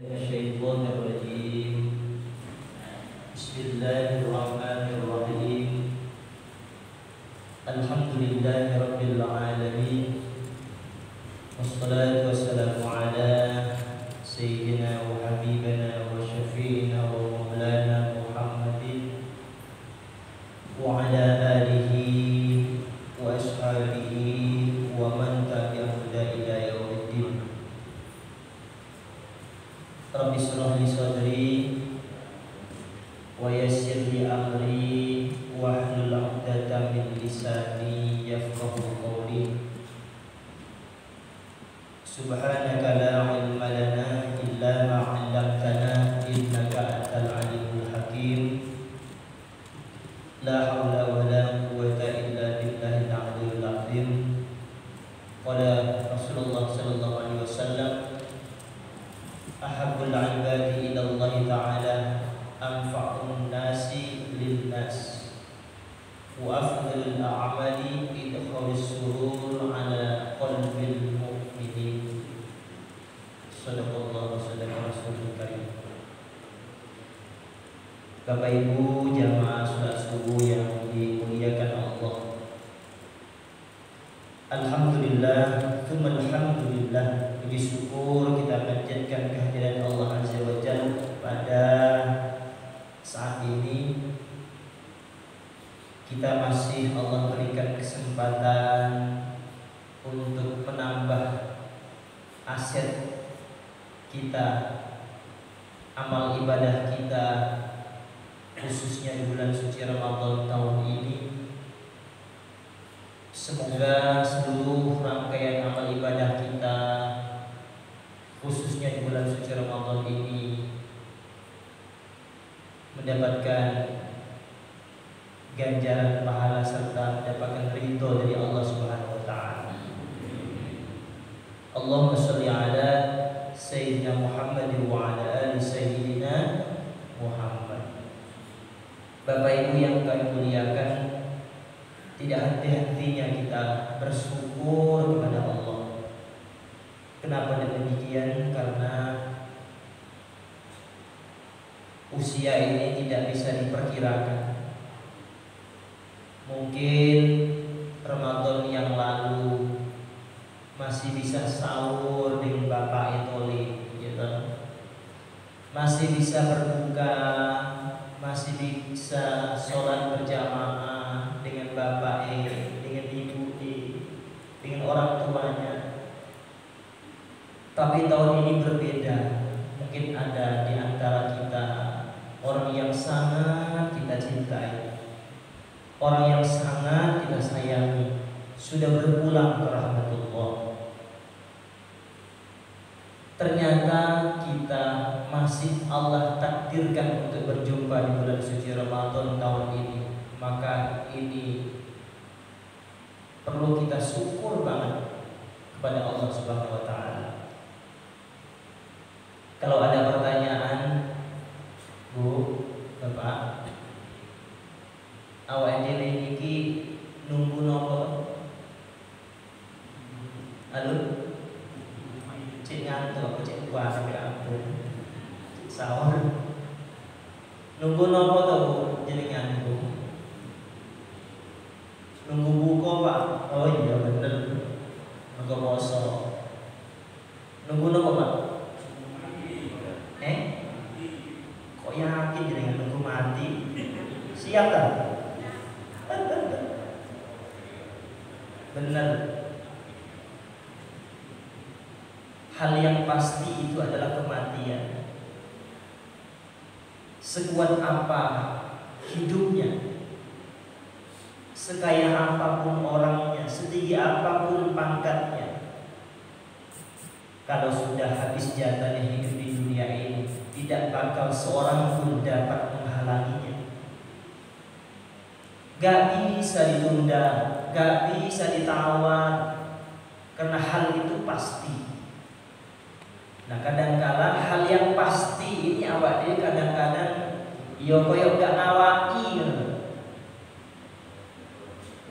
الشيطان الرجيم. بسم الله الرحمن الرحيم. الحمد لله رب العالمين، والصلاة والسلام على سيدنا وحبيبنا وشفيعنا ومولانا محمد وعلى آله وأصحابه ومن تبعهم إلى يوم الدين. Rabbi shrah li sadri wa yassir li amri wahlul 'uqdatam min lisani yafqahu qawli. Subhanaka la ilma lana illa ma 'allamtana innaka antal alimul hakim. La haula wa la quwwata illa billahil 'aliyyil 'azim. Qala Rasulullah sallallahu alaihi wasallam, ahabbul ibadi ila Allah ta'ala anfa'un nasi lin nas wa afdalul a'mali idkhalus surur ala qalbil mu'minin. Shadaqallahu wa sadaqa rasulul karim. Bapak Ibu jamaah salat subuh yang dimuliakan Allah, alhamdulillah, tsumma alhamdulillah. Puji syukur kita panjatkan kehadiran Allah Azza wa Jalla pada saat ini. Kita masih Allah berikan kesempatan untuk menambah aset kita, amal ibadah kita, khususnya di bulan suci Ramadan tahun ini. Semoga seluruh rangkaian amal ibadah kita, khususnya di bulan suci Ramadan ini, mendapatkan ganjaran pahala serta mendapatkan ridho dari Allah Subhanahu wa taala. Allahumma shalli ala sayyidina Muhammad wa ala ali sayyidina Muhammad. Bapak Ibu yang kami muliakan, tidak henti-hentinya kita bersyukur kepada Allah. Kenapa demikian? Karena usia ini tidak bisa diperkirakan. Mungkin Ramadan yang lalu masih bisa sahur dengan Bapak Etoli, gitu. Masih bisa berbuka, masih bisa sholat berjamaah dengan Bapak dengan Ibu dengan orang tuanya. Tapi tahun ini berbeda. Mungkin ada di antara kita orang yang sangat kita cintai, orang yang sangat kita sayangi, sudah berpulang ke rahmatullah. Ternyata kita masih Allah takdirkan untuk berjumpa di bulan suci Ramadan tahun ini. Maka ini perlu kita syukur banget kepada Allah Subhanahu wa taala. Kalau ada pertanyaan, Bu, Bapak, awak dhewe iki nunggu nopo? Halo? Cek ngantuk, cek kuat sampai ampun. Sahur. Nunggu nopo to, Bu? Jenengan, Bu? Nunggu buka, Pak. Oh iya bener. Nunggu poso. Nunggu nopo, Pak? Kok yakin jenengan nunggu mati? Siap tak? Benar. Hal yang pasti itu adalah kematian. Sekuat apa hidupnya, sekaya apapun orangnya, setinggi apapun pangkatnya, kalau sudah habis jatahnya hidup di dunia ini, tidak bakal seorang pun dapat menghalanginya. Gak bisa ditunda, gak bisa ditawar, karena hal itu pasti. Nah, kadang-kala hal yang pasti ini awak dia kadang-kadang yo koyo gak ngawaki.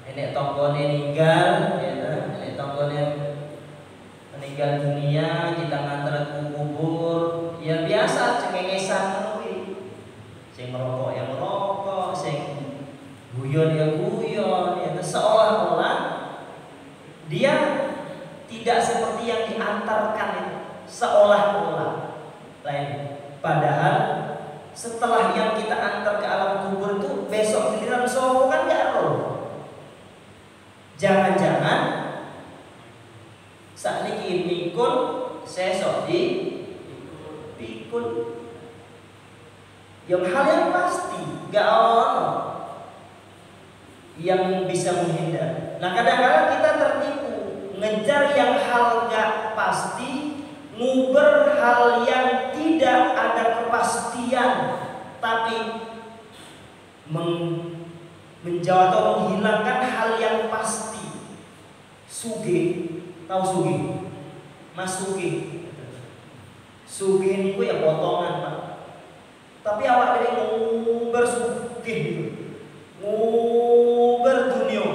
Enek tonggone ninggal, ya, enek tonggone meninggal dunia, kita ngantar ke kubur, ya sing merokok ya merokok, sing guyon ya guyon, ya seolah-olah dia tidak seperti yang diantarkan itu, seolah-olah lain. Padahal setelah yang kita antar ke alam kubur itu besok giliran sopo kan gak roh. Jangan-jangan saat ini pikun sesok di pikun. Yang hal yang pasti gak ono yang bisa menghindar. Nah kadang-kadang kita tertipu ngejar yang hal gak pasti, nguber hal yang tidak ada kepastian, tapi menjauh atau menghilangkan hal yang pasti. Sugih, tahu sugih? Mas sugih. Sugih niku ya potongan, Pak. Tapi awak dari nguber sugih, nguber dunia,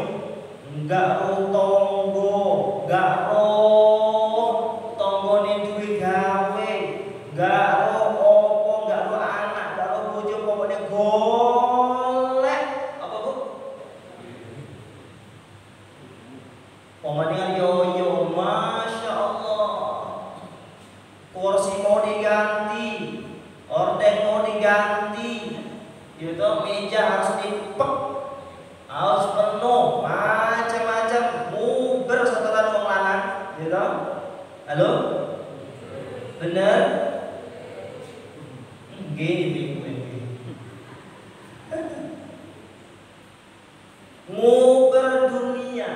enggak roh tonggo, enggak roh tonggone duwe gawe, enggak roh opo, enggak roh anak, enggak roh bojo, pokoknya golek apa Bu? Pemandangan yoyo, masya Allah. Kursi mau diganti, orden mau diganti, gitu, meja harus dipek, harus penuh, macam-macam, muber setelah wong lanang, gitu. Halo, bener? Gini, nguber dunia,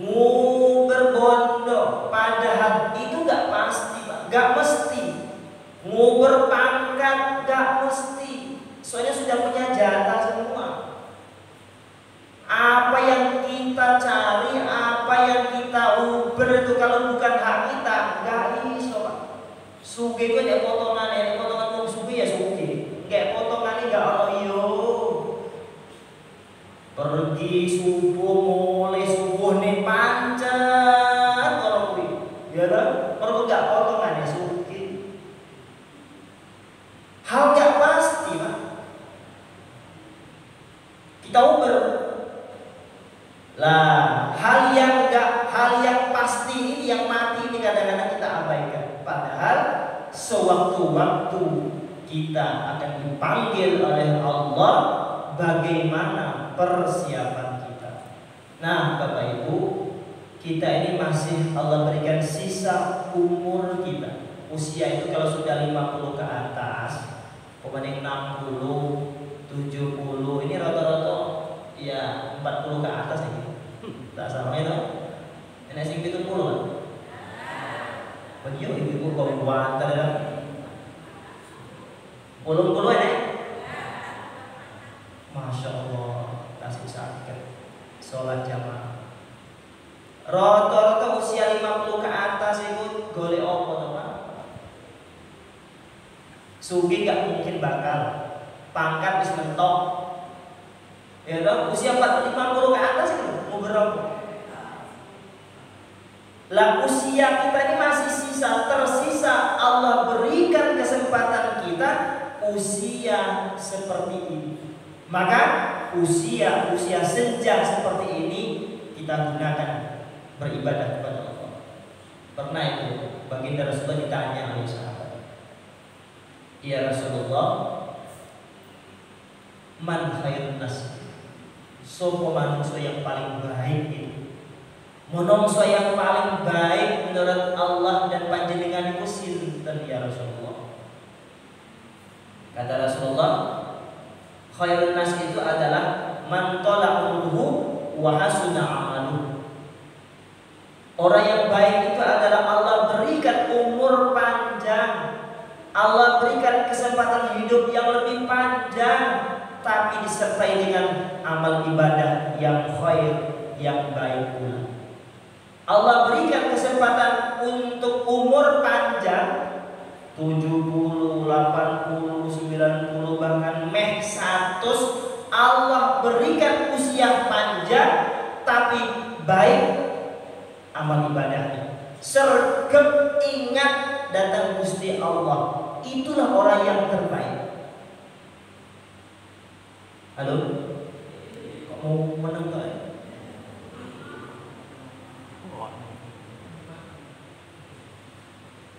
nguber bondo, padahal itu gak pasti, Pak. Gak mesti. Nguber pangkat gak mesti. Soalnya sudah punya jatah semua. Apa yang kita cari, apa yang kita uber itu kalau bukan hak kita, gak iso, Pak. Suge itu ada potongannya, potongan wong suge ya suge. Gak potongannya gak ono yo. Pergi subuh mulai subuh nih pancet orang kuwi. Ya kan? Perlu gak potongannya suge. Hal gak pasti, Pak. Kita uber. Lah, hal yang pasti ini, yang mati ini kadang-kadang kita abaikan. Padahal sewaktu-waktu kita akan dipanggil oleh Allah, bagaimana persiapan kita. Nah, Bapak Ibu, kita ini masih Allah berikan sisa umur kita. Usia itu kalau sudah 50 ke atas, pokoknya 60, 70, ini rata-rata ya 40 ke atas ini. Tak sama itu. Enak sing 70 kan? Beliau ibu kau buat ada 80 enak. Masya Allah, kasih sakit sholat jamaah. Rata-rata usia 50 ke atas itu golek apa teman? Sugi gak mungkin bakal, pangkat bisa mentok. Ya dong, usia 50 ke atas itu mau berapa? Lah usia kita ini masih tersisa. Allah berikan kesempatan kita usia seperti ini. Maka usia senja seperti ini kita gunakan beribadah kepada Allah. Pernah itu baginda Rasulullah ditanya oleh sahabat, ya Rasulullah, man khairun nas? Sopo manusia yang paling baik itu? Manusia yang paling baik menurut Allah dan panjenengan itu sinten ya Rasulullah? Kata Rasulullah, khairun nas itu adalah man tala umruhu wa hasuna amaluhu. Orang yang baik itu adalah Allah berikan umur panjang, Allah berikan kesempatan hidup yang lebih panjang, tapi disertai dengan amal ibadah yang khair, yang baik pula. Allah berikan kesempatan untuk umur panjang 70, 80, 90, bahkan 100. Allah berikan usia panjang tapi baik amal ibadahnya. Sergap ingat datang Gusti Allah. Itulah orang yang terbaik. Halo? Kok mau menenggak ya?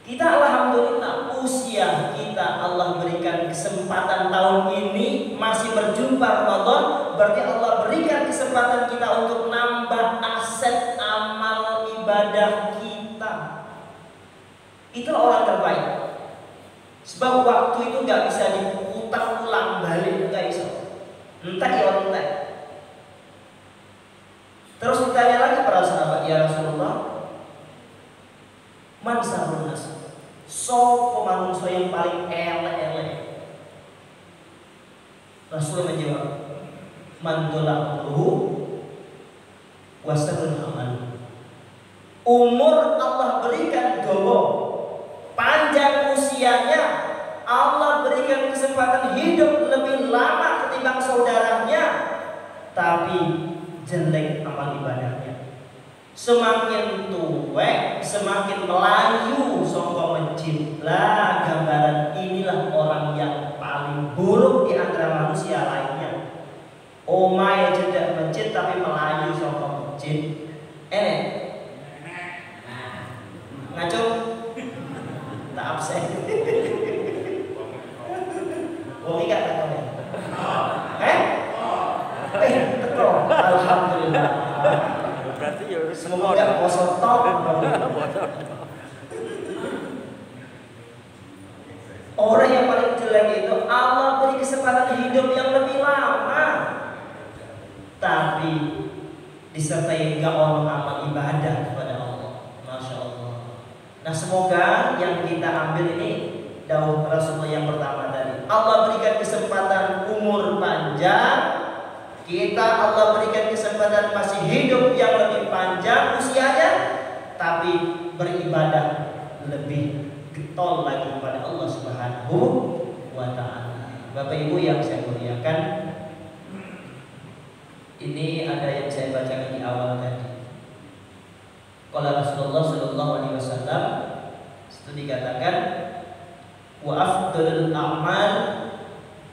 Kita alhamdulillah usia kita Allah berikan kesempatan tahun ini masih berjumpa Ramadan, berarti Allah berikan kesempatan kita untuk nambah aset amal ibadah kita. Itulah orang terbaik. Sebab waktu itu nggak bisa diputar ulang balik, nggak bisa. Entah ya entah. Terus ditanya lagi para sahabat, ya Rasulullah, man sarun nas? Sopo manusia yang paling elek-elek? Rasul menjawab, man dolaquluhu wasarun amal. Umur Allah berikan gowo, panjang usianya, Allah berikan kesempatan hidup lebih lama ketimbang saudaranya, tapi jelek amal ibadahnya. Semakin tuwek, semakin melayu songko masjid. Lah, gambaran inilah orang yang paling buruk di antara manusia lainnya. Omai cedak masjid tapi melayu songko masjid. Ngaco? Tak absen. Wong iki gak takon. Betul. Alhamdulillah. Berarti ya semoga gak poso tok. Orang yang paling jelek itu Allah beri kesempatan hidup yang lebih lama, tapi disertai gak ono amal ibadah kepada Allah. Masya Allah. Nah, semoga yang kita ambil ini dawuh Rasulullah yang pertama tadi. Allah berikan kesempatan umur panjang. Kita Allah berikan kesempatan masih hidup yang lebih panjang usianya, tapi beribadah lebih getol lagi kepada Allah Subhanahu wa ta'ala. Bapak Ibu yang saya muliakan, ini ada yang saya bacakan di awal tadi. Qala Rasulullah sallallahu alaihi wasallam, itu dikatakan wa afdalul a'mal,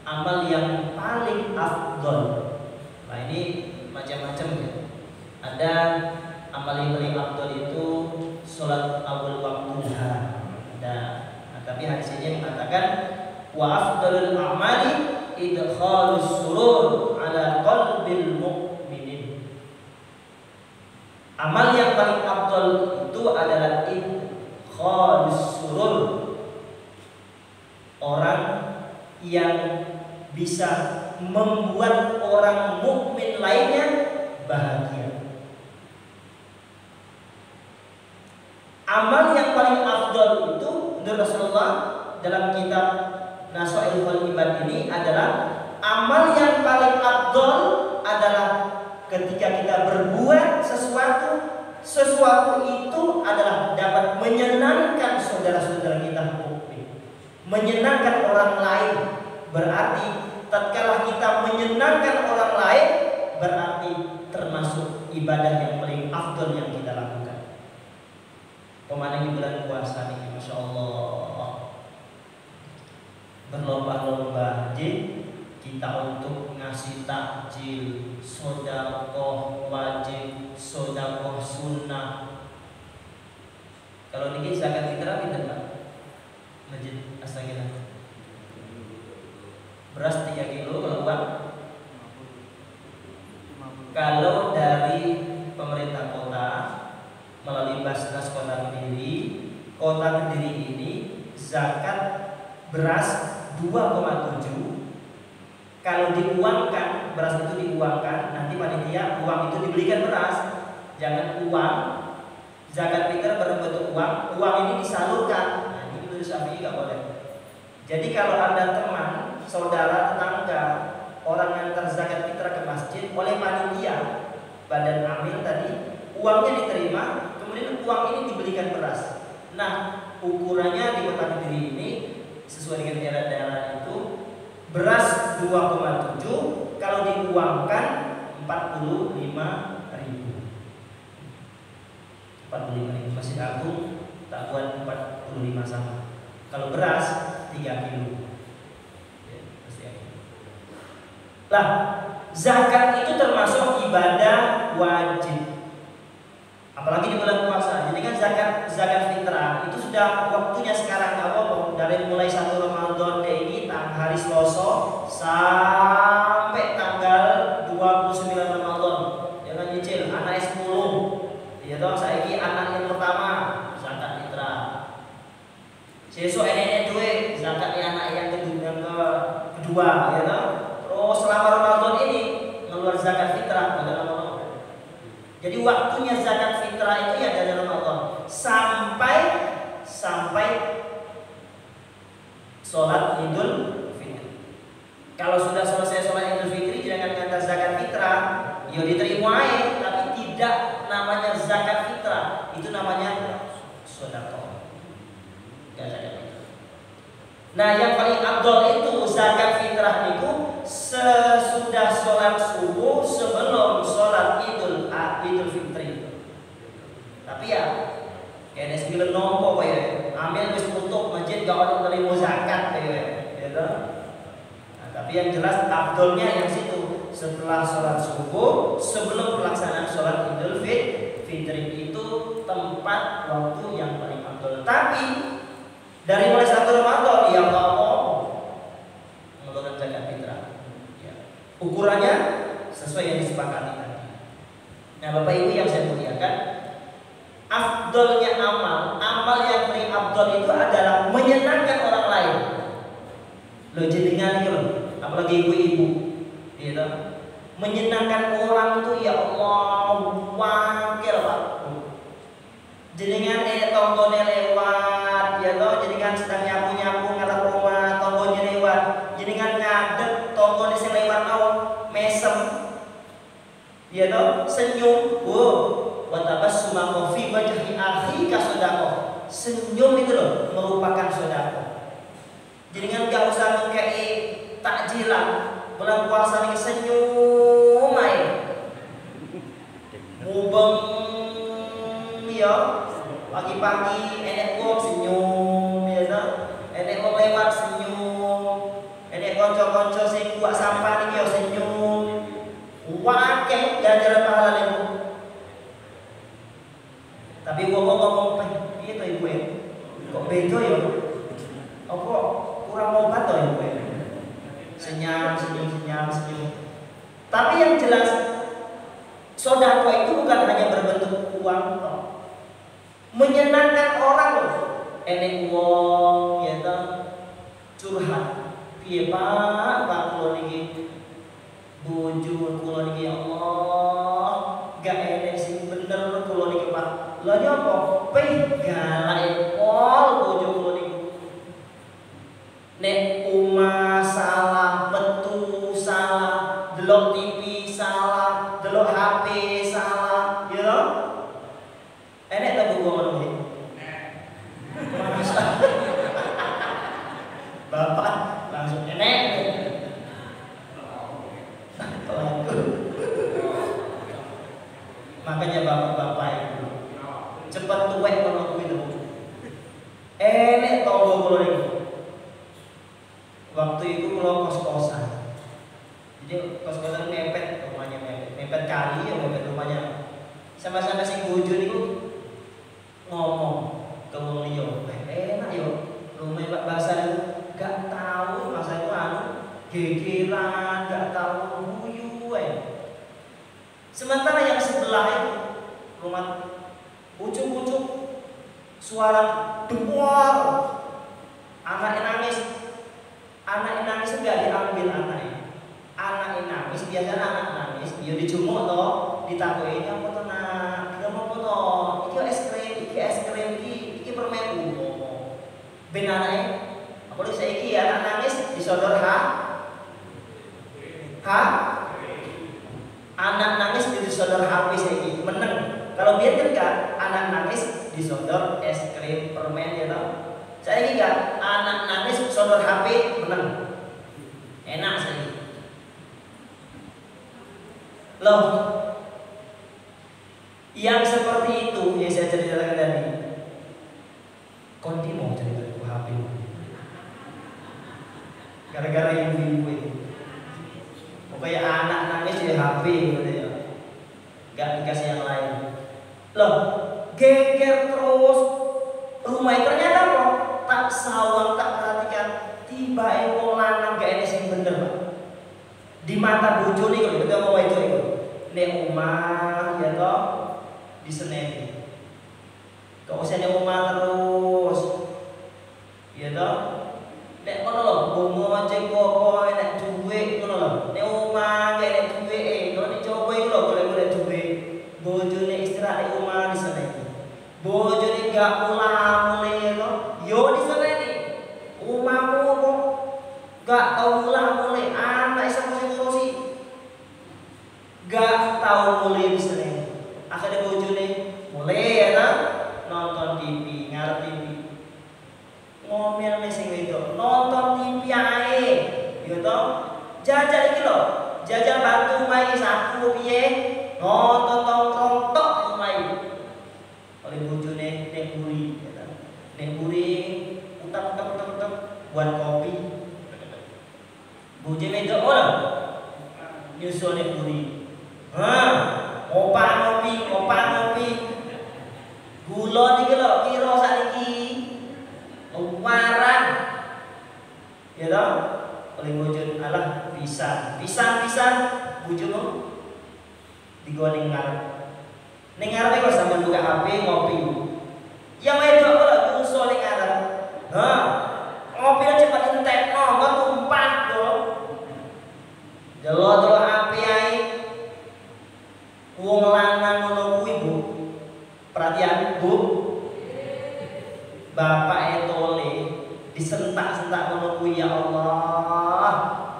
amal yang paling afdal. Nah, ini macam-macam ya. Ada amal yang paling afdal itu salat awal waktuha. Nah, tapi hadis ini mengatakan wa afdalul a'mali idkhalus surur ala qalbil mu'minin. Amal yang paling afdal itu adalah idkhalus surur, orang yang bisa membuat orang mukmin lainnya bahagia. Amal yang paling afdal itu menurut Rasulullah dalam kitab Nasha'ihul Ibad ini adalah amal yang paling afdal adalah ketika kita berbuat sesuatu itu adalah dapat menyenangkan saudara-saudara kita mukmin, menyenangkan orang lain. Berarti tatkala kita menyenangkan orang lain, berarti termasuk ibadah yang paling afdal yang kita lakukan. Pemandangan bulan puasa ini, masya Allah, berlomba-lomba kita untuk ngasih takjil, sedekah wajib, sedekah sunnah. Kalau niki zakat fitrah pinten Pak? Masjid Astagfirullah. Beras 3 kilo kalau uang. Kalau dari pemerintah kota melalui Basnas Kota Kediri ini zakat beras 2,7. Kalau diuangkan, beras itu diuangkan, nanti panitia uang itu dibelikan beras. Jangan uang zakat fitrah berbentuk uang ini disalurkan. Nah, ini menurut Syafi'i nggak boleh. Jadi kalau Anda teman, saudara, tetangga, orang yang antar zakat fitrah ke masjid oleh panitia, badan amil tadi, uangnya diterima, kemudian uang ini dibelikan beras. Nah, ukurannya di Kota Kediri ini sesuai dengan daerah-daerah itu beras 2,7, kalau diuangkan 45.000. 45.000. Masjid Agung tak buat 45 sama. Kalau beras 3 kilo. Ya, Lah, zakat itu termasuk ibadah wajib. Apalagi di bulan puasa. Jadi kan zakat fitrah itu sudah waktunya sekarang, nggak apa-apa. Dari mulai 1 Ramadan ini hari Selasa sampai tanggal 29 Ramadan. Jangan nyicil anak 10. Ya toh saiki anak yang pertama zakat fitrah. Sesuk enek duit zakat anak yang kedua ya toh. Terus selama Ramadan ini ngeluar zakat fitrah pada Ramadan. Jadi waktunya zakat fitrah itu ya dari Ramadan sampai sholat Idul Fitri. Kalau sudah selesai sholat Idul Fitri jangan ngantar zakat fitrah, ya diterima aja, tapi tidak namanya zakat fitrah, itu namanya sedekah. Enggak zakat fitrah. Nah, yang paling afdol itu zakat fitrah itu sesudah sholat subuh sebelum sholat Idul Fitri. Tapi ya kayaknya sebelum nompo kayak ambil wis tutup masjid gak ada terima zakat kayak gitu. Nah, tapi yang jelas afdolnya yang situ setelah sholat subuh sebelum pelaksanaan sholat Idul Fitri itu tempat waktu yang paling afdol. Tapi dari mulai 1 Ramadan ya apa mengeluarkan zakat fitrah. Ya. Ukurannya sesuai yang disepakati tadi. Nah, Bapak Ibu yang saya muliakan, afdolnya amal yang paling afdol itu adalah menyenangkan orang lain. Lo jenengan itu, apalagi ibu-ibu, gitu. Menyenangkan orang itu ya Allah, wakil Pak. Jenengan tonggone lewat, ya toh, jenengan sedang nyapu ngarep rumah, tonggonya lewat, jenengan ngadeg tonggone sing lewat mau mesem, ya toh, senyum, wa tabassuma fi wajhi akhika sedekah. Senyum itu loh merupakan sedekah. Jenengan gak usah ngekei takjilan, bulan puasa ini senyum ae. Mubeng ya, pagi-pagi enek wong senyum ya toh. Enek wong lewat senyum. Enek kanca-kanca sing buat sampah niki yo senyum. Wakil ganjaran pahala niku. Tapi wong ngomong piye to ibu ya? Kok beda ya? Apa kurang obat to ibu ya? Senyum. Tapi yang jelas sedekah itu bukan hanya berbentuk uang toh. Menyenangkan orang loh. Enek wong ya toh curhat. Piye Pak kula niki bojo kula niki ya Allah gak enek sing bener kula niki Pak. Lah nyapa? Galak pol bojo kula niki. Nek umah salah, metu salah, delok TV salah, delok HP salah, ya toh? Enek ta buku ngono iki? Bapak langsung enek. Makanya bapak-bapak itu cepat tuwek ngono kuwi lho. Enek tonggo kula iki. Waktu itu kula kos-kosan. Jadi kos-kosan mepet rumahnya mepet kali ya mepet rumahnya. Sama-sama sing bojo niku ngomong ke wong liya, enak yo rumah Pak Bahasa itu gak tahu masa itu gegeran, gak tahu guyu Sementara yang sebelah itu rumah ucuk-ucuk suara duar, anaknya nangis enggak diambil anaknya. Anaknya nangis, biasanya anak nangis, dia dijumuk toh, ditakoki ini apa toh nak, kita mau apa toh, iki es krim, iki permen ben anaknya, apalagi saiki anak nangis disodor anak nangis disodor HP saiki meneng. Kalau biar kan enggak, anak nangis disodor es krim permen ya toh. Saiki enggak, anak nangis sodor HP meneng. Enak saiki. Loh, yang seperti itu yang saya ceritakan tadi, Kondi mau cerita ke HP gara-gara ibu-ibu itu. Pokoknya anak nangis di HP gitu ya. Gak dikasih yang lain. Loh, geger terus. Rumah ternyata kok tak sawang tak perhatikan. Tiba wong lanang gak enes sing bener, Pak. Di mata bojone kok kita mau itu iku. Nek omah ya toh diseneni. Kok usah nek omah terus. Ya toh. Nek ngono lho, bongo cek kok nek duwe ngono lho. Nek omah gak nek duwe kok dicoba iku lho golek-golek duwe. Bojone istirahat di omah diseneni. Bojone gak mulai lho, yo diseneni. Omahmu kok gak tau mulai anak iso ngurusi. Gak tau mulai diseneni. Akhirnya bojone mulai ya ta nonton TV, ngarep TV. Ngomel sing wedok, nonton TV ae. Ya toh, jajal iki lho, jajal bantu mai saku piye? Nonton tongkrong tok mai. Oleh bojone nek buri, ya ta. Nek buri utang buat kopi. Bojone wedok ora. Nyusul nek buri. Opa ngopi. Gula niki lho piro sakniki? Warang. Ya toh? Oleh bojone alah pisan bojomu digoning ngarep. Ning ngarepe kok sampeyan buka HP ngopi. Yang wedok kok lho nyusul ning ngarep. Ngopi cepat entekno, kok tumpah yo. Delok HP ae. Wong lanang ngono kuwi, Bu. Perhatian, Bu. Bapak tole disentak-sentak ngono kuwi ya Allah.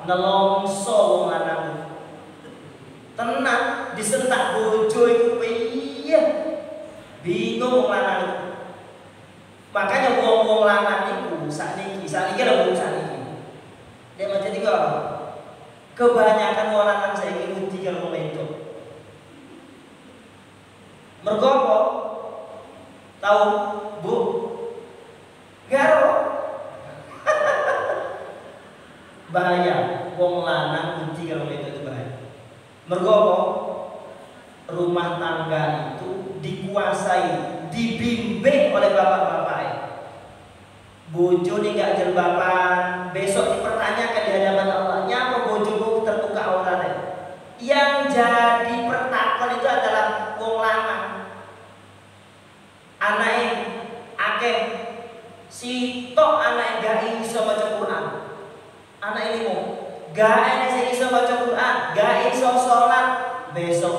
Nelongso wong lanang. Tenang disentak bojo iku piye? Bingung wong lanang. Makanya wong lanang iku sakniki lho Bu sakniki. Dia macam iki kok. Kebanyakan wong lanang saiki wedi karo wedok. Mergo apa? Tahu, Bu? Garo. Bahaya. Wong lanang benci kalau itu bahaya. Mergo apa? Rumah tangga itu dikuasai, dibimbing oleh bapak-bapak. Bojone gak jilbaban, besok dipertanyakan di hadapan Allah, nyapa bojomu terbuka auratnya. Yang jadi pertakon itu adalah wong lanang. Anake akeh sitok anak gak iso maca Quran. Anak ini mau gak iso maca Quran, gak iso sholat. Besok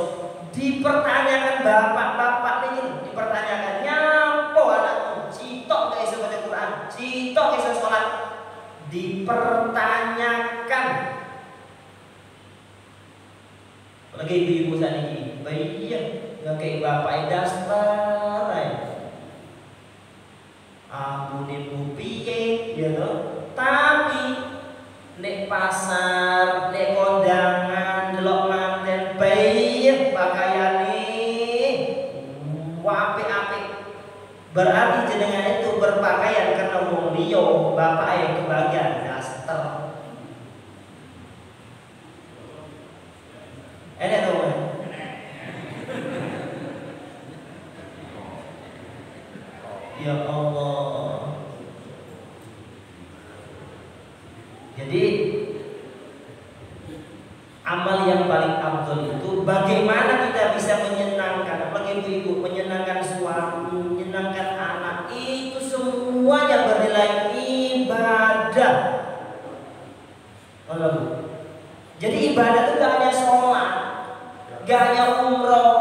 dipertanyakan bapak-bapak ini, dipertanyakan nyapa anakmu sitok gak iso maca Quran, sitok gak iso sholat. Dipertanyakan. Lagi ibu-ibu saniki, bayi gak kayak bapak dasar ae. Ampune Bu piye ya toh. Tapi nek pasar, nek kondangan delok manten bayi pakaiane apik-apik. Berarti jenengan itu berpakaian karena wong liya, bapak yang kebagian daster. Enak to. Ya Allah. Jadi amal yang paling afdol itu bagaimana kita bisa menyenangkan, apalagi ibu-ibu, menyenangkan suami, menyenangkan anak, itu semuanya bernilai ibadah. Jadi ibadah itu gak hanya sholat, gak hanya umroh,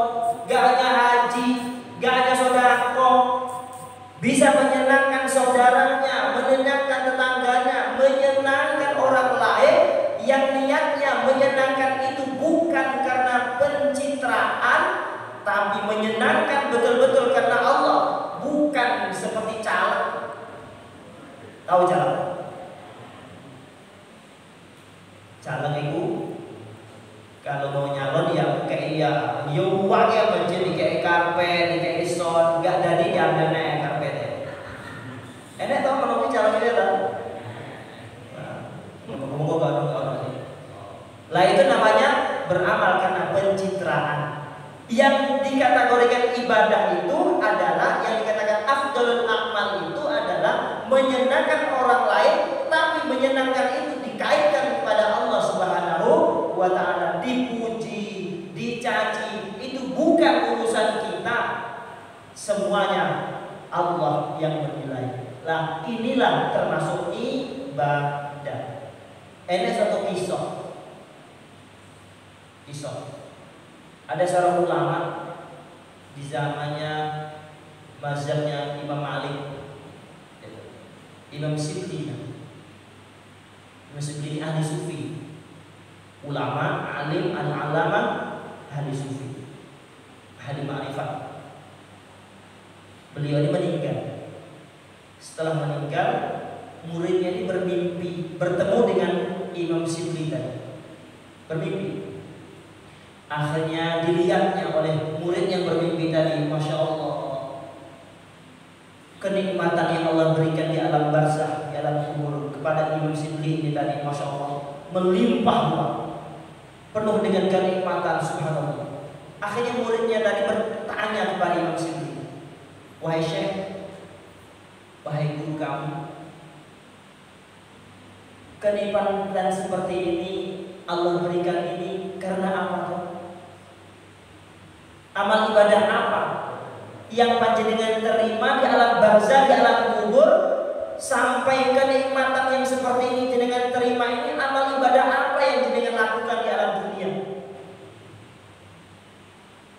gak hanya haji, gak hanya sedekah. Bisa menyenangkan saudaranya, menyenangkan tetangganya, menyenangkan orang lain yang niatnya menyenangkan itu bukan karena pencitraan, tapi menyenangkan betul-betul karena Allah, bukan seperti caleg. Tahu caleg? Caleg itu kalau mau nyalon ya kayak uang ya menjadi kayak karpet, kayak son, nggak jadi diambil naik karpetnya. Enak tau kalau calon dia lah. Ngomong-ngomong kalau lah itu namanya beramal karena pencitraan. Yang dikategorikan ibadah itu adalah, yang dikatakan afdalul amal itu adalah menyenangkan orang lain, tapi menyenangkan itu dikaitkan kepada Allah Subhanahu wa taala. Dipuji, dicaci, itu bukan urusan kita. Semuanya Allah yang menilai. Lah inilah termasuk ibadah. Ini satu kisah. Ada seorang ulama di zamannya mazhabnya Imam Malik, Imam Sibli. Imam Sibli ahli sufi, ulama, alim, al-alama, ahli sufi, ahli ma'rifat. Beliau ini meninggal. Setelah meninggal, muridnya ini bermimpi bertemu dengan Imam Sibli tadi. Bermimpi. Akhirnya dilihatnya oleh murid yang bermimpi tadi, Masya Allah, kenikmatan yang Allah berikan di alam barzakh, di alam kubur kepada Imam Sibli ini tadi, Masya Allah, melimpah penuh dengan kenikmatan, subhanallah. Akhirnya muridnya tadi bertanya kepada Imam Sibli, wahai Syekh, wahai guru kami, kenikmatan seperti ini Allah berikan ini karena apa? Amal ibadah apa yang panjenengan terima di alam barzakh, di alam kubur, sampai kenikmatan yang seperti ini jenengan terima ini? Amal ibadah apa yang jenengan lakukan di alam dunia?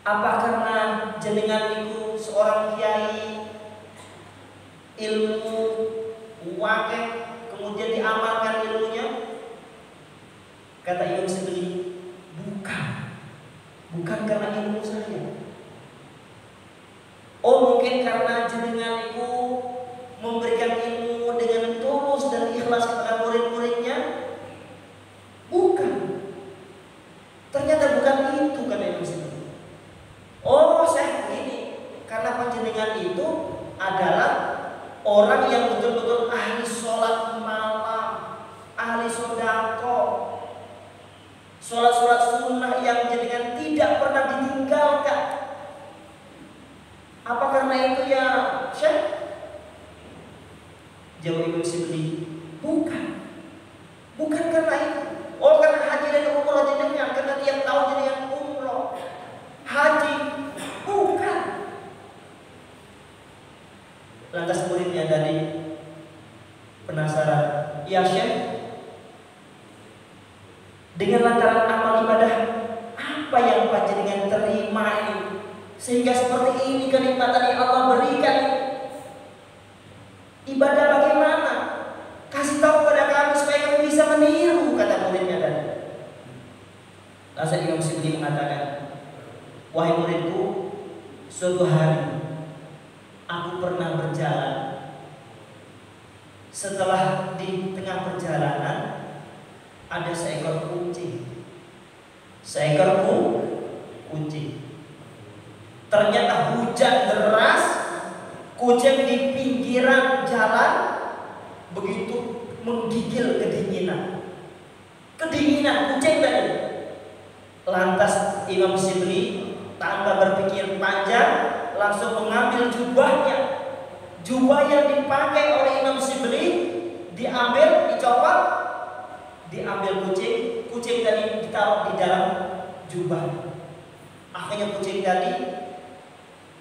Apa karena jenengan itu seorang kiai, ilmu wakil, kemudian diamalkan ilmunya? Kata Imam Sibli, bukan karena ilmu saya. Oh, mungkin karena jenengan itu memberikan ilmu dengan tulus dan ikhlas kepada murid-muridnya? Bukan. Ternyata bukan itu, kata Imam Sibli. Oh, saya begini, karena panjenengan itu adalah orang yang betul-betul ahli sholat malam, ahli sodako, sholat sunnah yang jenengan tidak pernah ditinggalkan. Apa karena itu ya Syekh? Jawab Imam Sibli, bukan karena itu. Oh, karena haji dan umroh jenengan, karena tiap tahun jenengan umroh, haji, bukan. Lantas muridnya tadi penasaran, ya Syekh, dengan lantaran amal ibadah apa yang panjenengan terima ini sehingga seperti ini kenikmatan yang Allah berikan? Ibadah bagaimana? Kasih tahu kepada kami supaya kami bisa meniru, kata muridnya tadi. Lalu Imam Sibli mengatakan, wahai muridku, suatu hari aku pernah berjalan. Setelah di tengah perjalanan ada seekor kucing. Ternyata hujan deras, kucing di pinggiran jalan begitu menggigil kedinginan kucing tadi. Lantas Imam Sibli tanpa berpikir panjang langsung mengambil jubahnya. Jubah yang dipakai oleh Imam Sibli diambil, dicopot, diambil kucing tadi ditaruh di dalam jubah. Akhirnya kucing tadi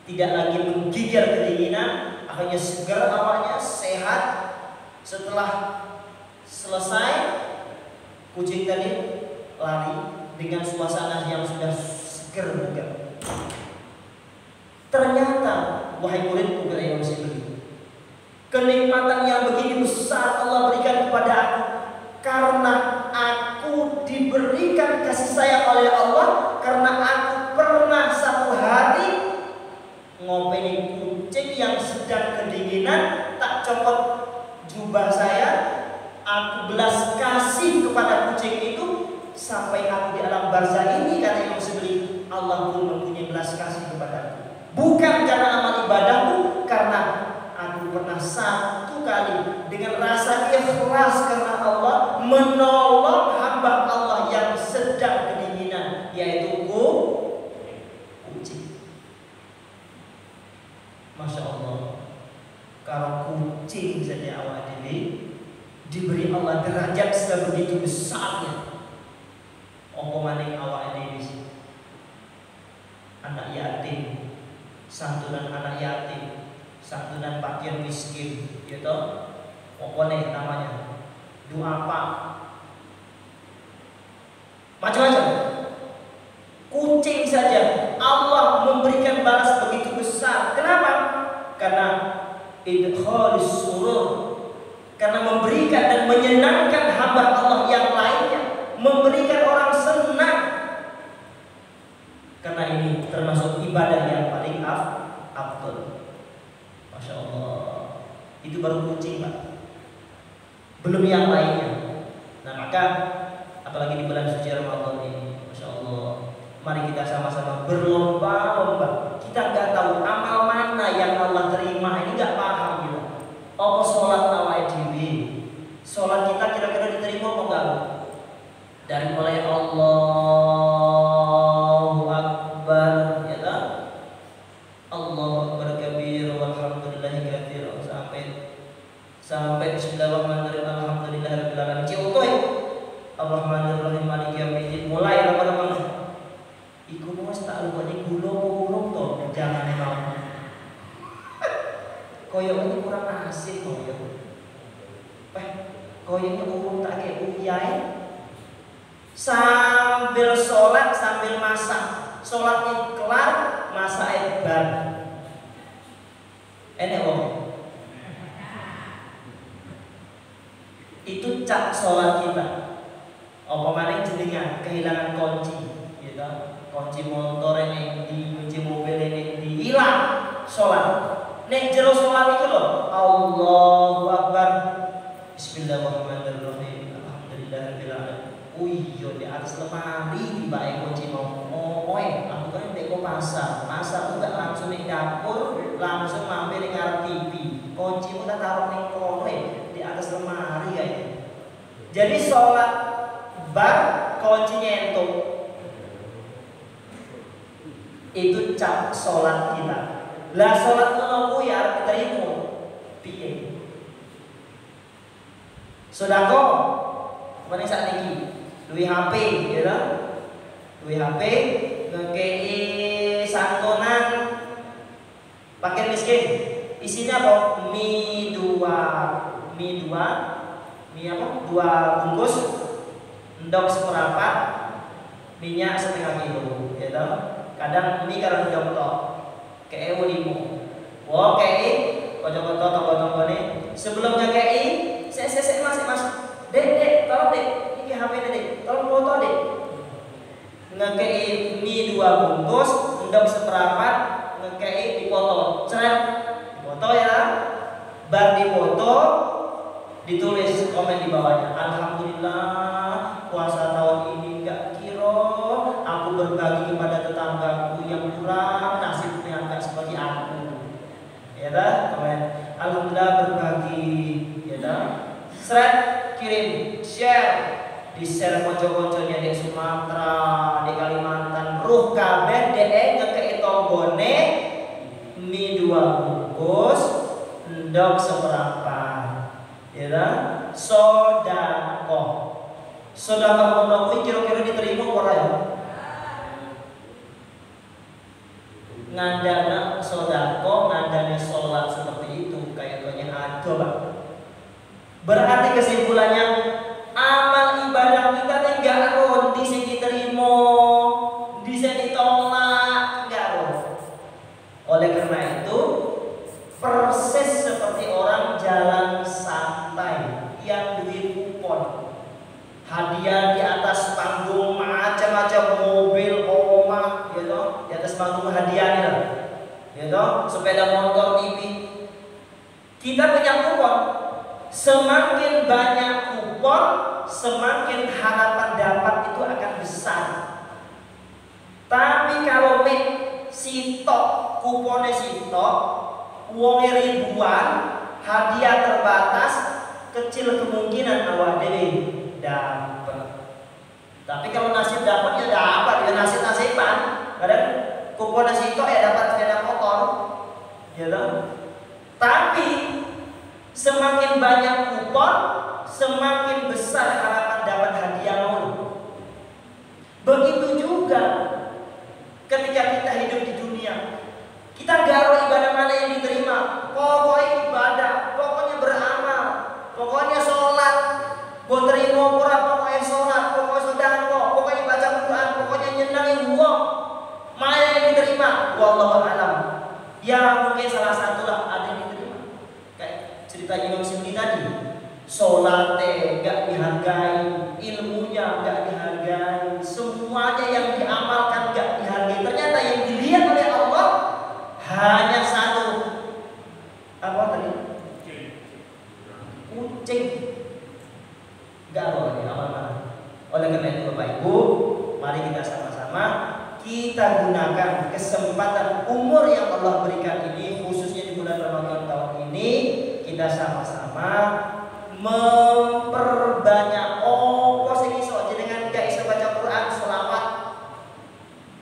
tidak lagi menggigil kedinginan, akhirnya segar awalnya, sehat. Setelah selesai, kucing tadi lari dengan suasana yang sudah segar bugar. Ternyata, wahai muridku, kata Imam Sibli, kenikmatan yang begini besar Allah berikan kepada aku karena aku diberikan kasih sayang oleh Allah, karena aku pernah satu hari ngopeni kucing yang sedang kedinginan, tak copot jubah saya, aku belas kasih kepada kucing itu sampai aku di alam barzakh ini, kata Imam Sibli, Allah pun mempunyai belas kasih kepadaku. Bukan karena amal ibadahku, karena aku pernah satu kali dengan rasa ikhlas karena Allah menolong hamba Allah yang sedang kedinginan. kucing saja awak dewi diberi Allah derajat sebegitu besarnya. Apa maning awak dewi anak yatim, santunan anak yatim, santunan fakir miskin, gitu. Apa nih namanya? Doa apa? Macam-macam. Kucing saja Allah memberikan balas begitu besar. Kenapa? Karena idkhalis surur, karena memberikan dan menyenangkan hamba Allah yang lainnya, memberikan orang senang. Karena ini termasuk ibadah yang paling afdal. Masya Allah. Itu baru kucing, Pak. Belum yang lainnya. Nah, maka apalagi di bulan suci Ramadan ini, Masya Allah, mari kita sama-sama berlomba-lomba. Kita nggak tahu amal mana yang Allah terima, ini nggak paham gitu. Apa sholat awal sholat kita kira-kira diterima apa enggak? Dari mulai Allahu Akbar, ya tak? Allahu Akbar kabir, walhamdulillahi katsir, sampai bismillahirrahmanirrahim, alhamdulillahirabbil alamin. Ciutoy Ar-Rahmanir-Rahim Maliki Yaumiddin. Mulai apa-apa. Iku mos tak lupa ning gulung to, jangan mau. Koyo ini kurang asik koyo. Koyo ini urung tak kayak uyai. Sambil sholat sambil masak. Sholatnya kelar, masak bar. Enak wong. Itu cak sholat kita. Apa maning jenengan kehilangan kunci, gitu. Kunci motor ini di, kunci mobil ini hilang sholat. Nek jero sholat itu loh, Allahu Akbar, Bismillahirrahmanirrahim, alhamdulillahirabbil alamin. Iya di atas lemari tiba kunci mau. Aku kan teko pasar tuh gak langsung di dapur, langsung mampir di ngarep TV. Kunci udah taruh ning kono di atas lemari kayak. Jadi sholat bar kuncinya entuk. Itu cap sholat kita. Lah sholat ngono kuwi arep diterima piye? Sedako mene sakniki duwe HP ya ta? Duwe HP ngekei santunan paket miskin. Isinya apa? Mie apa? 2 bungkus, endok seperempat, minyak setengah kilo, ya ta? Kadang mie karo endok tok. Kayak limo. Wah, kayak kocok-kocok tonggo-tonggo nih. Sebelumnya kayak Mas. Dek, tolong dek. Ini HP dek. Tolong foto dek. Ngekei mie 2 bungkus, endok seperempat, ngekei dipoto. Ceret. Foto ya. Bar dipoto, ditulis komen di bawahnya. Alhamdulillah, puasa tahun ini gak kira aku berbagi kepada tetanggaku yang kurang nasibnya gak seperti aku. Ya dah, komen. Alhamdulillah berbagi, ya dah. Seret, kirim, share, di share konco-konconya di Sumatera, di Kalimantan, ruh kabeh dek ngekei tonggone mie 2 bungkus, endok seperempat. Ya dah, sodako ngono kuwi kira-kira diterima ora ya? Ngandana sodako, ngandane sholat seperti itu kayaknya ada, Pak. Berarti kesimpulannya amal ibadah kita enggak ron di sini diterima, di sini ditolak, enggak ron. Oleh karena itu persis seperti orang jalan santai yang duit kupon, hadiah di atas panggung macam-macam, mobil, rumah, gitu, di atas panggung hadiahnya, gitu, sepeda motor, TV. Kita punya kupon, semakin banyak kupon, semakin harapan dapat itu akan besar. Tapi kalau sitok kuponnya sitok, uangnya ribuan, hadiah terbatas, kecil kemungkinan awak dewe dapat. Tapi kalau nasib dapat ya dapat, ya nasib-nasiban. Kadang kupon sitok ya dapat sepeda motor, ya kan? Tapi Semakin banyak kupon, semakin besar harapan dapat hadiah maulid. Begitu juga ketika kita hidup di dunia, kita garuh ibadah mana yang diterima. Pokoknya ibadah, pokoknya beramal, pokoknya sholat, gue terima pura, pokoknya sholat, pokoknya sedekah, pokoknya baca Quran, pokoknya nyenangin gua. Mana yang diterima? Wallahu a'lam. Ya mungkin salah satu lah ada yang diterima. Kayak cerita Imam Syafi'i tadi, sholatnya gak dihargai, ilmunya gak dihargai, semuanya yang diamalkan gak dihargai. Ternyata yang dilihat oleh Allah hanya satu. Apa tadi? Kucing. Gak ada lagi amal-amal. Oleh karena itu Bapak Ibu, mari kita sama-sama kita gunakan kesempatan umur yang Allah berikan ini, khususnya di bulan Ramadan tahun ini, kita sama-sama memperbanyak sing iso jenengan gak iso baca Quran, selawat.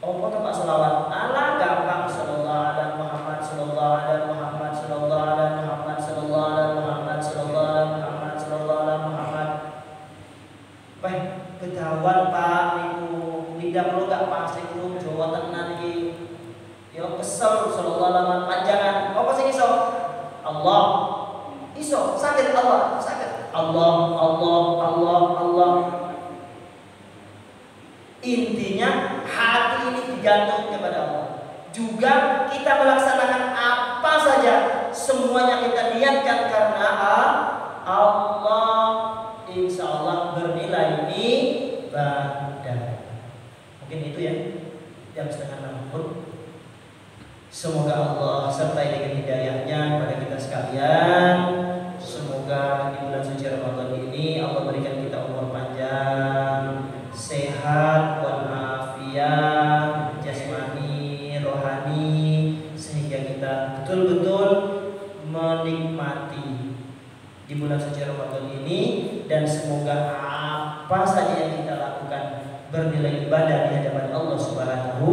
Opo to Pak selawat? Ala gampang, sallallahu alaihi Muhammad sallallahu alaihi Muhammad sallallahu alaihi Muhammad sallallahu alaihi Muhammad sallallahu alaihi Muhammad sallallahu alaihi Muhammad. Wah, ketahuan Pak niku lidah kula gak pas niku Jawa tenan iki. Ya kesel sallallahu alaihi panjangan. Apa sing iso? Allah. Iso, sakit Allah, sakit. Allah, Allah, Allah, Allah. Intinya hati ini digantung kepada Allah. Juga kita melaksanakan apa saja, semuanya kita niatkan karena Allah. Insya Allah bernilai ibadah. Mungkin itu ya, jam 5:30. Semoga Allah sertai dengan hidayahnya kepada kita sekalian. Semoga di bulan suci Ramadan ini Allah berikan kita umur panjang, sehat, walafiat, jasmani, rohani, sehingga kita betul-betul menikmati di bulan suci Ramadan ini. Dan semoga apa saja yang kita lakukan bernilai ibadah di hadapan Allah Subhanahu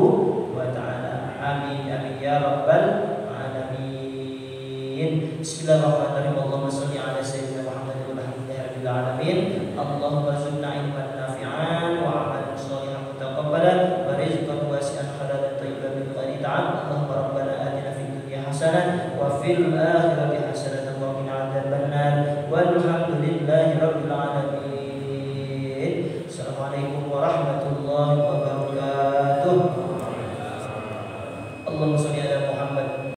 wa ta'ala. Amin amin ya rabbal alamin. Bismillahirrahmanirrahim. Allahumma shalli ala sayyidina Muhammad walhamdulillahi rabbil alamin. Allahumma zidna ilman nafi'an wa amalan shalihan mutaqabbalan wa rizqan wasi'an halalan thayyiban min ghairi ta'ab. Allahumma rabbana atina fid dunya hasanah wa fil akhirati hasanah wa qina adzabannar. Walhamdulillahi rabbil alamin. Assalamualaikum warahmatullahi wabarakatuh. Allahumma shalli ala